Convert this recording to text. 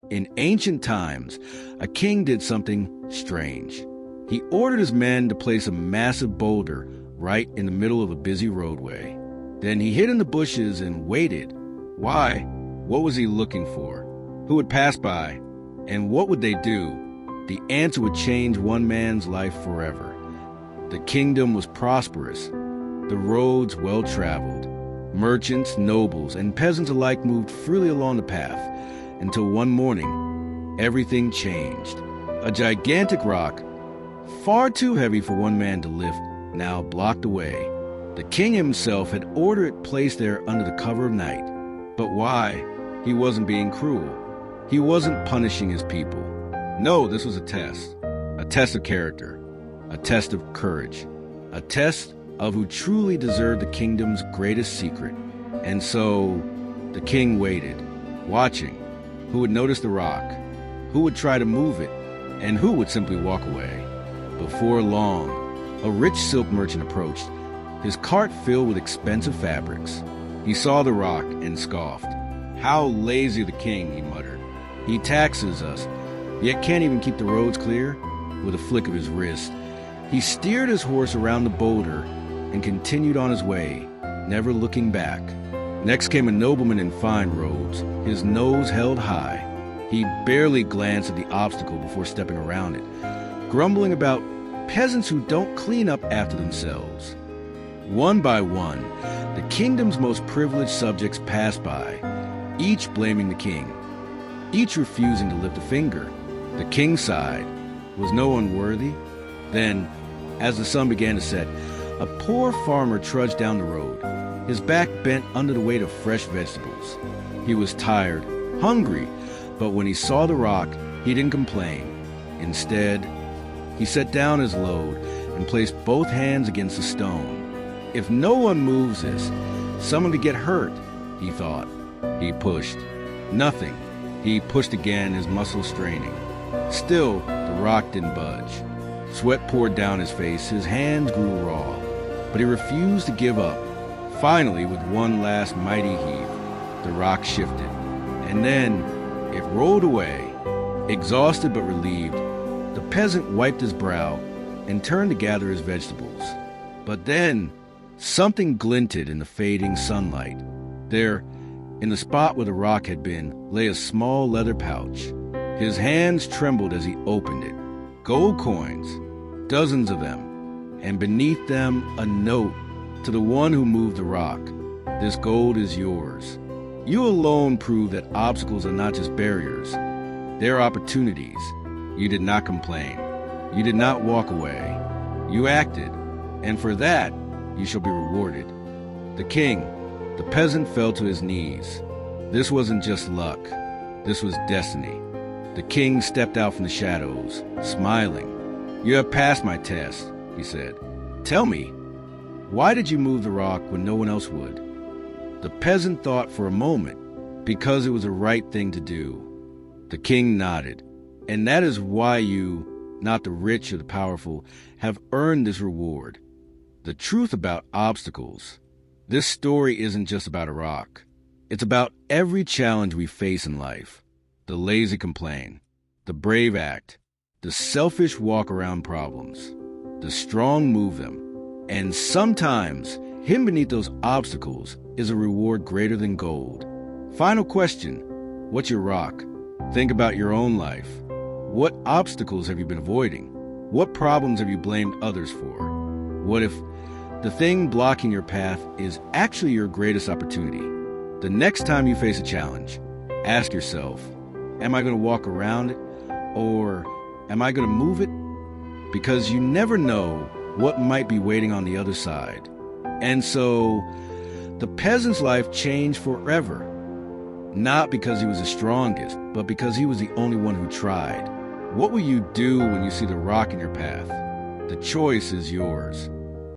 In ancient times, a king did something strange. He ordered his men to place a massive boulder right in the middle of a busy roadway. Then he hid in the bushes and waited. Why? What was he looking for? Who would pass by? And what would they do? The answer would change one man's life forever. The kingdom was prosperous, the roads well-traveled. Merchants, nobles, and peasants alike moved freely along the path until one morning, everything changed. A gigantic rock, far too heavy for one man to lift, now blocked the way. The king himself had ordered it placed there under the cover of night. But why? He wasn't being cruel. He wasn't punishing his people. No, this was a test of character, a test of courage, a test of who truly deserved the kingdom's greatest secret. And so the king waited, watching who would notice the rock, who would try to move it, and who would simply walk away. Before long, a rich silk merchant approached, his cart filled with expensive fabrics. He saw the rock and scoffed. "How lazy the king," he muttered. "He taxes us, yet can't even keep the roads clear." With a flick of his wrist, he steered his horse around the boulder and continued on his way, never looking back. Next came a nobleman in fine robes, his nose held high. He barely glanced at the obstacle before stepping around it, grumbling about peasants who don't clean up after themselves. One by one, the kingdom's most privileged subjects passed by, each blaming the king, each refusing to lift a finger. The king sighed. Was no one worthy? Then, as the sun began to set, a poor farmer trudged down the road, his back bent under the weight of fresh vegetables. He was tired, hungry, but when he saw the rock, he didn't complain. Instead, he set down his load and placed both hands against the stone. If no one moves this, someone could get hurt, he thought. He pushed. Nothing. He pushed again, his muscles straining. Still, the rock didn't budge. Sweat poured down his face, his hands grew raw, but he refused to give up. Finally, with one last mighty heave, the rock shifted, and then it rolled away. Exhausted but relieved, the peasant wiped his brow and turned to gather his vegetables. But then, something glinted in the fading sunlight. There, in the spot where the rock had been, lay a small leather pouch. His hands trembled as he opened it. Gold coins, dozens of them, and beneath them a note to the one who moved the rock. This gold is yours. You alone prove that obstacles are not just barriers. They're opportunities. You did not complain. You did not walk away. You acted, and for that you shall be rewarded. The king, the peasant, fell to his knees. This wasn't just luck. This was destiny. The king stepped out from the shadows, smiling. "You have passed my test," he said. "Tell me, why did you move the rock when no one else would?" The peasant thought for a moment, because it was the right thing to do. The king nodded. "And that is why you, not the rich or the powerful, have earned this reward. The truth about obstacles. This story isn't just about a rock. It's about every challenge we face in life. The lazy complain, the brave act, the selfish walk around problems, the strong move them. And sometimes, hidden beneath those obstacles is a reward greater than gold. Final question, what's your rock? Think about your own life. What obstacles have you been avoiding? What problems have you blamed others for? What if the thing blocking your path is actually your greatest opportunity? The next time you face a challenge, ask yourself, am I going to walk around it, or am I going to move it? Because you never know what might be waiting on the other side. And so, the peasant's life changed forever. Not because he was the strongest, but because he was the only one who tried. What will you do when you see the rock in your path? The choice is yours.